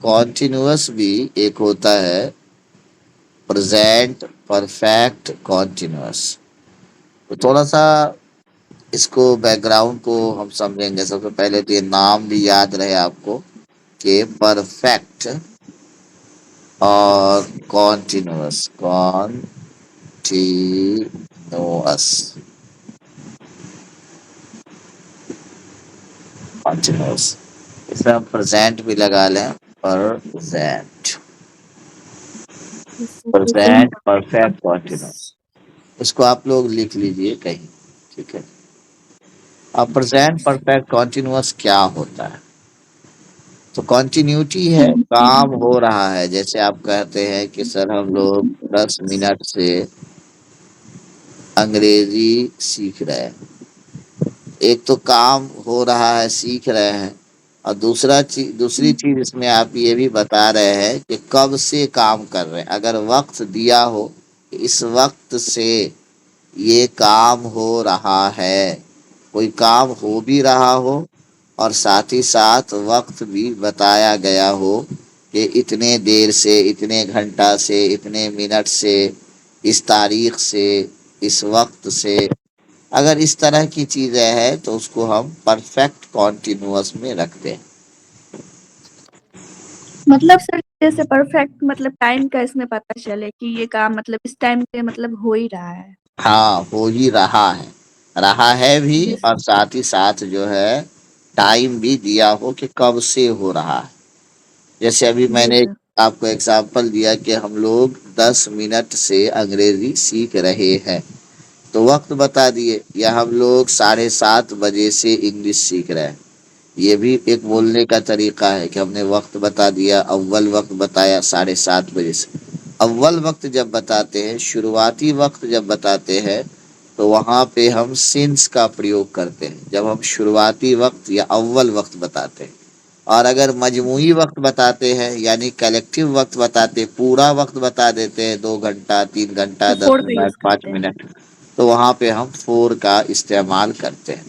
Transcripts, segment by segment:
Continuous भी एक होता है प्रेजेंट परफेक्ट कॉन्टिन्यूअस। तो थोड़ा सा इसको बैकग्राउंड को हम समझेंगे। सबसे पहले तो ये नाम भी याद रहे आपको कि परफेक्ट और कॉन्टिन्यूअस कॉन्टिन्यूअस इसमें हम प्रेजेंट भी लगा लें। प्रेजेंट प्रेजेंट परफेक्ट कॉन्टिन्यूअस इसको आप लोग लिख लीजिए कहीं। ठीक है। अब प्रेजेंट परफेक्ट कॉन्टिन्यूअस क्या होता है? तो कॉन्टिन्यूटी है, काम हो रहा है। जैसे आप कहते हैं कि सर हम लोग 10 मिनट से अंग्रेजी सीख रहे हैं। एक तो काम हो रहा है, सीख रहे हैं, और दूसरी चीज इसमें आप ये भी बता रहे हैं कि कब से काम कर रहे हैं। अगर वक्त दिया हो, इस वक्त से ये काम हो रहा है, कोई काम हो भी रहा हो और साथ ही साथ वक्त भी बताया गया हो कि इतने देर से, इतने घंटा से, इतने मिनट से, इस तारीख से, इस वक्त से, अगर इस तरह की चीजें हैं तो उसको हम परफेक्ट कॉन्टिन्यूअस में रखते हैं। मतलब सर जैसे परफेक्ट मतलब टाइम का इसमें पता चले कि ये काम मतलब इस टाइम पे मतलब हो ही रहा है। हाँ, हो ही रहा है भी, जैसे और साथ ही साथ जो है टाइम भी दिया हो कि कब से हो रहा है। जैसे अभी जी मैंने सर। आपको एग्जांपल दिया कि हम लोग 10 मिनट से अंग्रेजी सीख रहे हैं, तो वक्त बता दिए। या हम लोग 7:30 बजे से इंग्लिश सीख रहे हैं, ये भी एक बोलने का तरीका है कि हमने वक्त बता दिया। अव्वल वक्त बताया 7:30 बजे से। अव्वल वक्त जब बताते हैं, शुरुआती वक्त जब बताते हैं, तो वहाँ पे हम सिंस का प्रयोग करते हैं जब हम शुरुआती वक्त या अव्वल वक्त बताते हैं। और अगर मजमूई वक्त बताते हैं यानी कलेक्टिव वक्त बताते, पूरा वक्त बता देते हैं, 2 घंटा, 3 घंटा, तो दस फोर का यूज मिनट पाँच करते हैं। मिनट तो वहाँ पे हम फोर का इस्तेमाल करते हैं।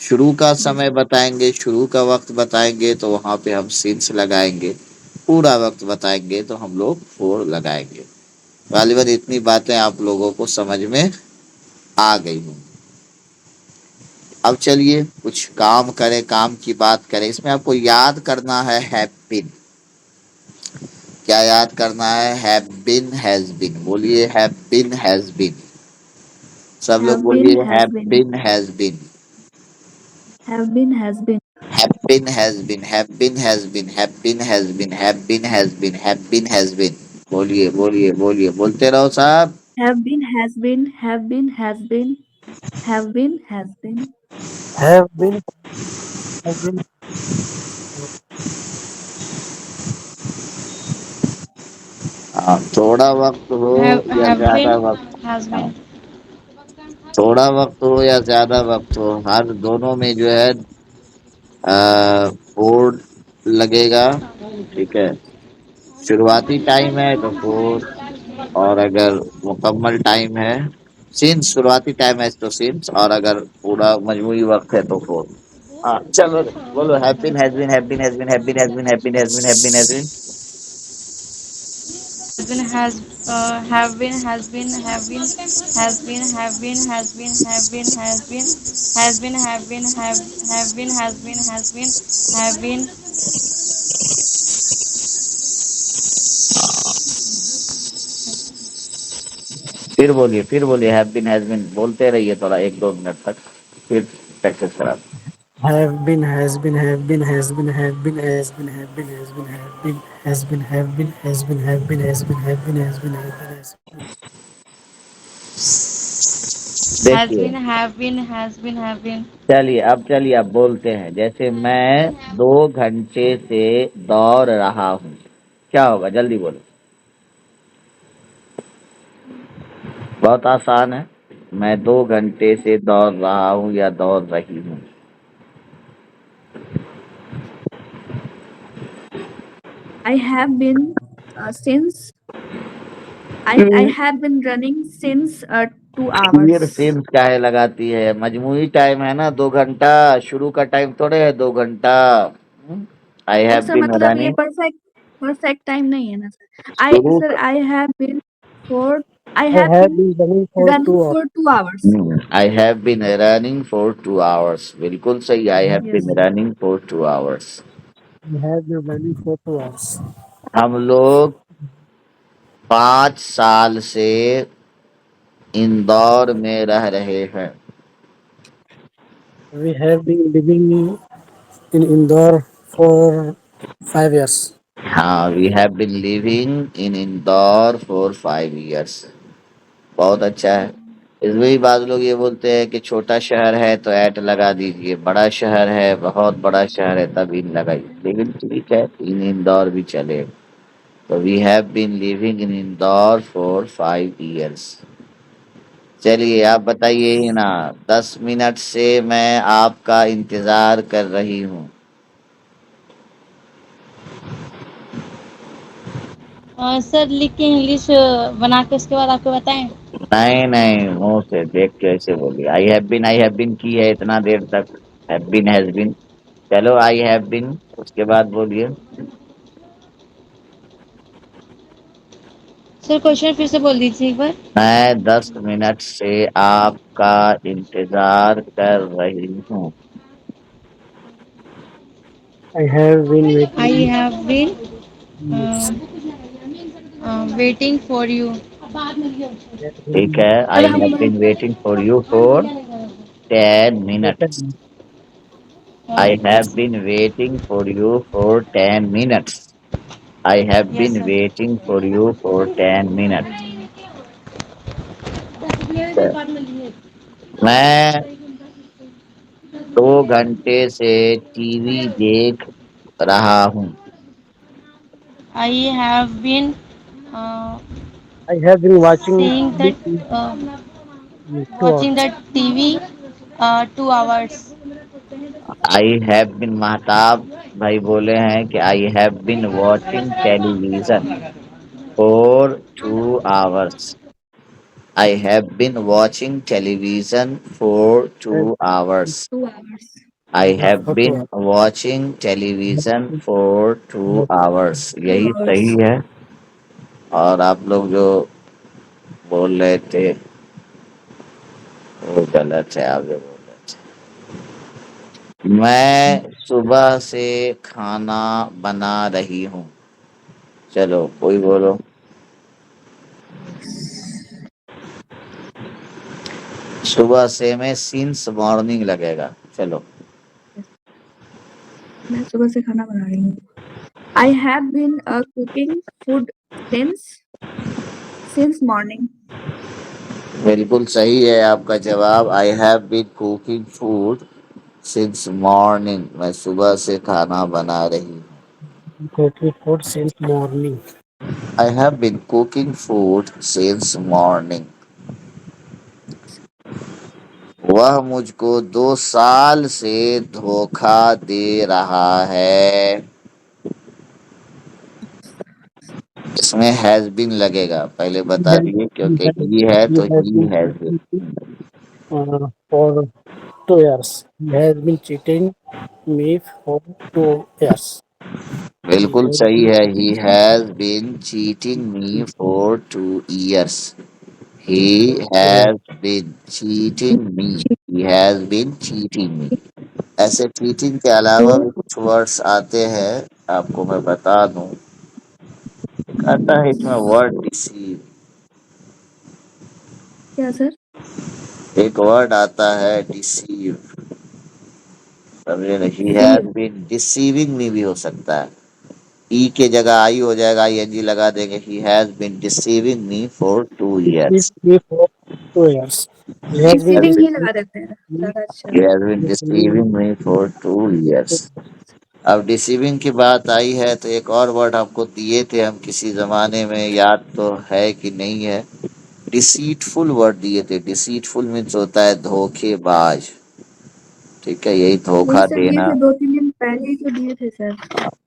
शुरू का जी समय सर। बताएंगे, शुरू का वक्त बताएंगे तो वहाँ पे हम सिंस लगाएंगे। पूरा वक्त बताएंगे तो हम लोग फोर लगाएंगे। गालिबन इतनी बातें आप लोगों को समझ में आ गई होंगी। अब चलिए कुछ काम करें, काम की बात करें। इसमें आपको याद करना है हैव बीन। क्या याद करना है? Have been, has been. बोलिए हैव बीन, हैज बीन। सब लोग हैव बीन बोलिए has have been. Been, has been. Have been has been. Have been, has been, have been, has been, have been, has been, have been, has been, have been, has been। बोलिए बोलिए बोलिए, बोलते रहो साहब। Have been has been. Have been has been. Have been has been. have been, have been, हाँ, थोड़ा वक्त हो या have ज्यादा been, वक्त। has हाँ, been. थोड़ा वक्त हो या ज्यादा वक्त हो, हर दोनों में जो है फोर लगेगा। ठीक है। शुरुआती टाइम है तो फोर, और अगर मुकम्मल टाइम है, सिंस शुरुआती टाइम है तो सिंस, और अगर पूरा मजमूई वक्त है तो फोर। हाँ चलो बोलो have been, has been, have been, has been, have been, has been, have been, has been, have been, has been. Has been, have been, has been, have been, has been, have been, has been, have been, has been, has been, have been, have been, has been, have been. फिर बोलिए have been, has been बोलते रहिए थोड़ा 1-2 minute तक, फिर practice करा। have been, has been, have been, has been, have been, has been, have been, has been, have been, has been, have been, has been, have been, has been, have been, has been, has been, Has देखिए, been, have been, has been, have been. चलिए अब बोलते हैं। जैसे मैं 2 घंटे से दौड़ रहा हूँ, क्या होगा? जल्दी बोलो। बहुत आसान है। मैं 2 घंटे से दौड़ रहा हूँ या दौड़ रही हूँ। I have been since I फिर have been running since 2 hours. फिर सिंस काहे लगाती है? मजमूई टाइम है ना 2 घंटा, शुरू का टाइम थोड़े है 2 घंटा। हम्म? आई और हैव सर बीन मतलब ये रनिंग परफेक्ट टाइम नहीं है ना सर। शुरू I have been for I I have have been been running for running 2 hours. For 2 hours। I have been running for 2 hours, बिल्कुल सही, I have yes. Been running for 2 hours। I have been running for 2 hours. हम लोग 5 साल से इंदौर में रह रहे हैं। We have been living in Indore for 5 years. हाँ, we have been living in Indore for 5 years। बहुत अच्छा है। इसमें भी बाद लोग ये बोलते हैं कि छोटा शहर है तो ऐट लगा दीजिए, बड़ा शहर है, बहुत बड़ा शहर है तब इन लगाइए, लेकिन ठीक है, इन इंदौर भी चले। तो we have been living in Indore for 5 years। चलिए आप बताइए ही ना, 10 मिनट से मैं आपका इंतजार कर रही हूँ। सर लिख के इंग्लिश बना के उसके बाद आपको बताएं। नहीं नहीं, मुंह से देख के ऐसे बोलिए। आई हैव बीन की है इतना देर तक, हैव बीन हैज बीन। चलो आई हैव बीन, उसके बाद बोलिए। सर क्वेश्चन फिर से बोल दीजिए एक बार। मैं 10 मिनट से आपका इंतजार कर रही हूँ। I have been I waiting. Have been waiting for you. ठीक है, sir I have hmm been waiting for you for 10 minutes। I have been waiting for you for 10 minutes। I have yes been sir. Waiting for you for 10 minutes। मैं 2 घंटे से TV देख रहा हूँ। I have been I have been watching seeing TV that in 2 hours. watching the TV 2 hours। I have been, Mahtab भाई बोले हैं कि I have been watching television for 2 hours। I have been watching television for two And hours 2 hours। I have for been 2 hours. Watching television for 2 hours, two यही hours सही है। और आप लोग जो बोल रहे थे वो गलत है, आप जो बोल रहे थे। मैं सुबह से खाना बना रही हूँ। चलो कोई बोलो। सुबह से में सिंस मॉर्निंग लगेगा। चलो मैं सुबह से खाना बना रही हूँ। I have been cooking food since morning. बिल्कुल सही है आपका जवाब। I have been cooking food since morning. मैं सुबह से खाना बना रही हूँ। Cooking food since morning. I have been cooking food since morning. वह मुझको 2 साल से धोखा दे रहा है। इसमें हैज बीन लगेगा, पहले He बता has, दिए, he क्योंकि has, ही है he तो has he been has been. cheating for 2 years. He has been cheating me for 2 years. He बिल्कुल has सही been है। He has been cheating me for 2 years। He cheating. Has been cheating me. He has been cheating me. ऐसे cheating के अलावा तो भी कुछ words आते हैं, आपको मैं बता दूं। आता है इसमें वर्ड डिसीव। क्या सर? एक वर्ड आता है डिसीव, समझे ना। He has deceive. Been deceiving me भी हो सकता है। ई के जगह आई हो जाएगा, आई एन जी लगा देंगे। He has been deceiving me for two Deceived years me for 2 years. He has been receiving he deceiving लगा देते हैं me. ज्यादा अच्छा He है। has been Deceiving deceiving me for 2 years। अब डिसीविंग की बात आई है तो एक और वर्ड आपको दिए थे हम किसी जमाने में, याद तो है कि नहीं है। डिसीटफुल वर्ड दिए थे। डिसीटफुल मीन्स होता है धोखेबाज। ठीक है, यही वही धोखा सर दिए देना। थे, 2-3 दिन पहले ही तो दिए थे सर।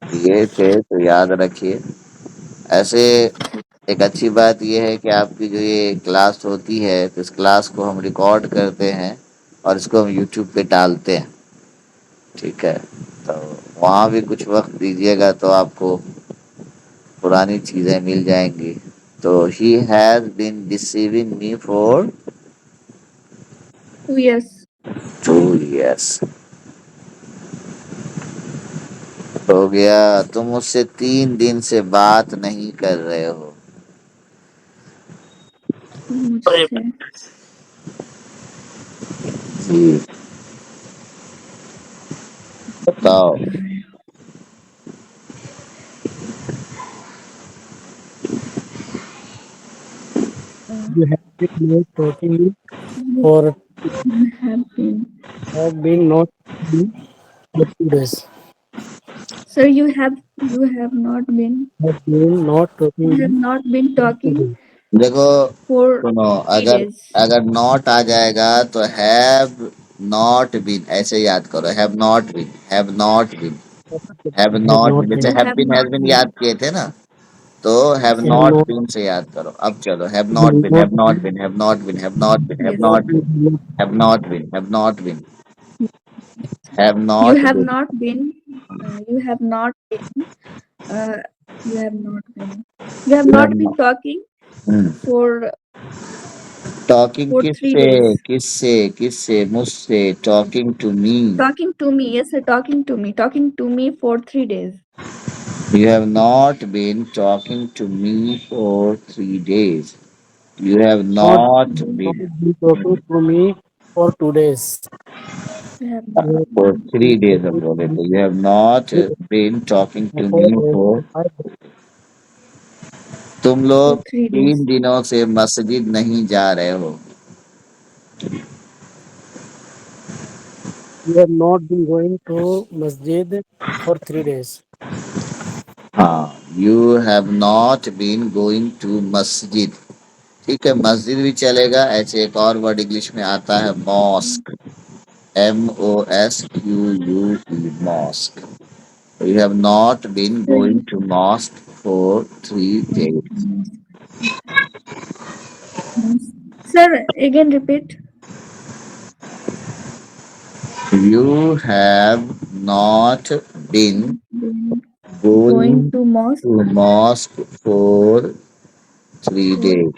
दिए थे तो याद रखिए। ऐसे एक अच्छी बात यह है कि आपकी जो ये क्लास होती है तो इस क्लास को हम रिकॉर्ड करते हैं और इसको हम यूट्यूब पे डालते हैं। ठीक है, तो वहाँ भी कुछ वक्त दीजिएगा तो आपको पुरानी चीजें मिल जाएंगी। तो he has been deceiving me for 2 years. 2 years। हो गया। तुम मुझसे 3 दिन से बात नहीं कर रहे हो। मुझसे जी, बताओ। You have been not talking for you have been. have been not been for 2 days. Sir, you have not been. Have been not You have talking not been for talking 2 days. देखो, for सुनो, three अगर days. अगर not आ जाएगा तो have not been ऐसे याद करो। Have not been, have not been, have Have not been. not जैसे been. You have have been has not been याद been. किए थे ना, तो have Have not Yes, not been से याद करो। अब चलो, have not been been, not have not been, have not been, have not been, have yes, not sir. Not been. Been, have not been, have not been, have You not have been, not been. You have not been. Uh, you have not been. You have have not been not. talking for talking for three किससे? days. किससे? किससे? मुझसे। Talking to me. Talking to me. Yes, sir. Talking to me. Talking to me for 3 days. You have not been talking to me for 3 days. You have Not not not been been talking to me for 2 days. You have not You for been. have three been days हम talking to बोले me तो you have not for been talking to me 4 days. for। तुम For लोग 3 days. 3 दिनों से मस्जिद नहीं जा रहे हो। You have not been going to masjid for 3 days. हाँ, you have not been going to मस्जिद। ठीक है, मस्जिद भी चलेगा। ऐसे एक और वर्ड इंग्लिश में आता है mask, MOSQUE, mosque। You have not been Sir, going to mosque for 3 days। Sir, again repeat. You have not been Been going going to mosque to mosque for three for days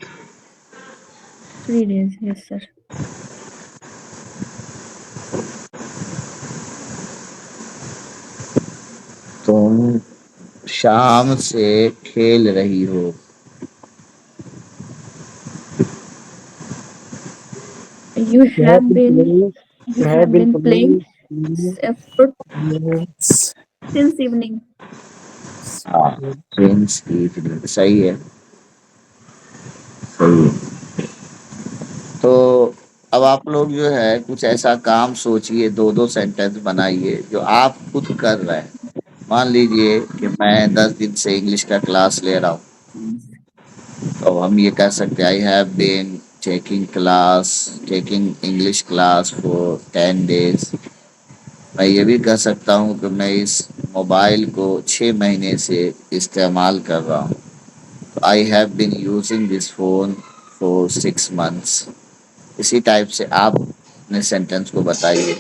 3 days. Yes, sir. तुम शाम से खेल रही हो। You You have have been been playing. you You have have been been playing playing for games. since evening. हाँ, since evening। सही है, सही है। तो अब आप लोग जो है कुछ ऐसा काम सोचिए, 2-2 सेंटेंस बनाइए जो आप खुद कर रहे हैं। मान लीजिए कि मैं 10 दिन से इंग्लिश का क्लास ले रहा हूँ, तो हम ये कह सकते हैं I have been taking English class for 10 days। मैं ये भी कह सकता हूँ कि मैं इस मोबाइल को 6 महीने से इस्तेमाल कर रहा हूँ। I have been using this phone for 6 months। इसी टाइप से आप अपने सेंटेंस को बताइए।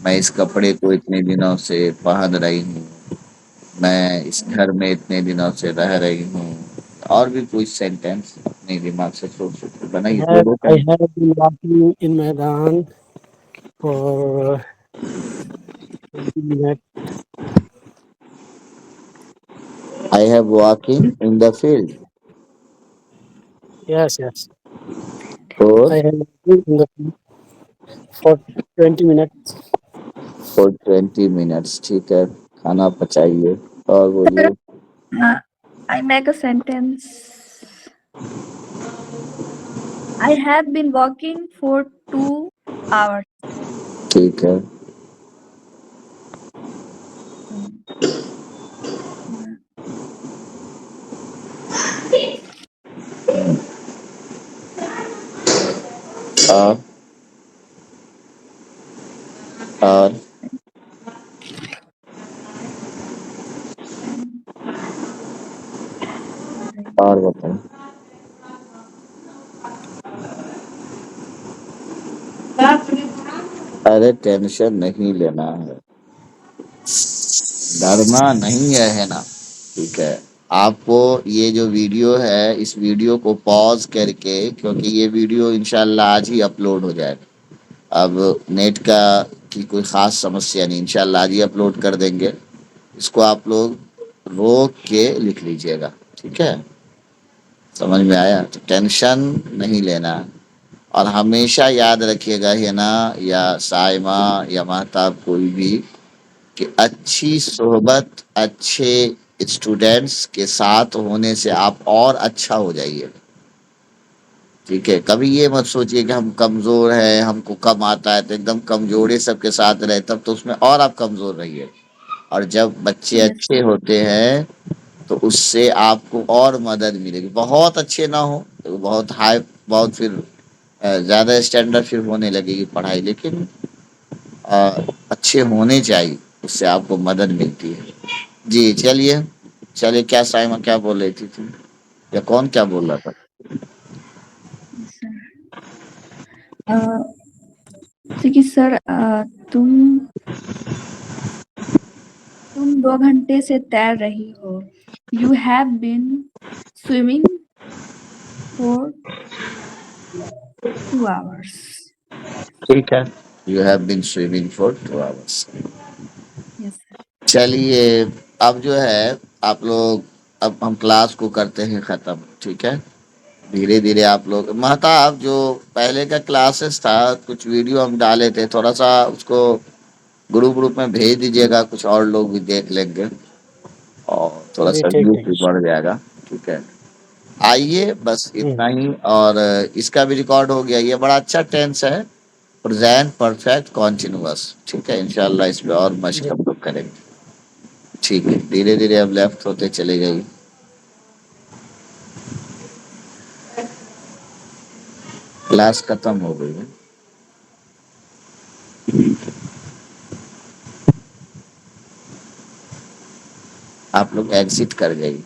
मैं इस कपड़े को इतने दिनों से पहन रही हूँ, मैं इस घर में इतने दिनों से रह रही हूँ। और भी कुछ सेंटेंस अपने दिमाग से सोच सोच के बनाइए, दो दो I sentence. have been walking in Maidan for 20 minutes. I have walking in the field Yes, yes. For I have been in the field for 20 minutes. 20 minutes। ठीक है, खाना पचाइए और Sir, बोलिए। I make a sentence. I have been walking for 2 hours. ठीक है, और और और बताइए। अरे टेंशन नहीं लेना है। डरना नहीं है ना। ठीक है, आपको ये जो वीडियो है इस वीडियो को पॉज करके, क्योंकि ये वीडियो इंशाल्लाह आज ही अपलोड हो जाएगा। अब नेट का की कोई ख़ास समस्या नहीं, इंशाल्लाह आज ही अपलोड कर देंगे। इसको आप लोग रोक के लिख लीजिएगा, ठीक है? समझ में आया? तो टेंशन नहीं लेना और हमेशा याद रखिएगा हिना या साइमा या महताब कोई भी कि अच्छी सोहबत अच्छे स्टूडेंट्स के साथ होने से आप और अच्छा हो जाइए। ठीक है, कभी ये मत सोचिए कि हम कमज़ोर हैं, हमको कम आता है तो एकदम कमज़ोरी सबके साथ रहे, तब तो उसमें और आप कमज़ोर रहिए। और जब बच्चे यस अच्छे होते हैं तो उससे आपको और मदद मिलेगी। बहुत अच्छे ना हो तो बहुत हाई, बहुत फिर ज़्यादा स्टैंडर्ड फिर होने लगेगी पढ़ाई, लेकिन अच्छे होने चाहिए, उससे आपको मदद मिलती है। जी, चलिए क्या साइमा क्या बोल रही थी तुम? या कौन क्या बोल रहा था? सर। जैसे कि सर तुम 2 घंटे से तैर रही हो। You have been swimming for 2 hours. ठीक है, you have been swimming for 2 hours. Yes sir. चलिए, अब जो है आप लोग, अब हम क्लास को करते हैं ख़त्म, ठीक है? धीरे-धीरे आप लोग महताब जो पहले का क्लासेस था, कुछ वीडियो हम डाले थे, थोड़ा-सा उसको ग्रुप में भेज दीजिएगा, कुछ और लोग भी देख लेंगे और जी थोड़ा-सा ठीक व्यू ठीक भी बढ़ जाएगा, ठीक है? आइए बस इतना हम्म, ही। और इसका भी रिकॉर्ड हो गया। ये बड़ा अच्छा टेंस है, प्रेज़ेंट परफेक्ट कंटीन्यूअस, ठीक है? इंशाल्लाह इस पे और मश्क जी हम लोग करेंगे। ठीक है, धीरे-धीरे अब लेफ्ट होते चले जाइए। क्लास खत्म हो गई है। आप लोग एग्ज़िट कर जाइए।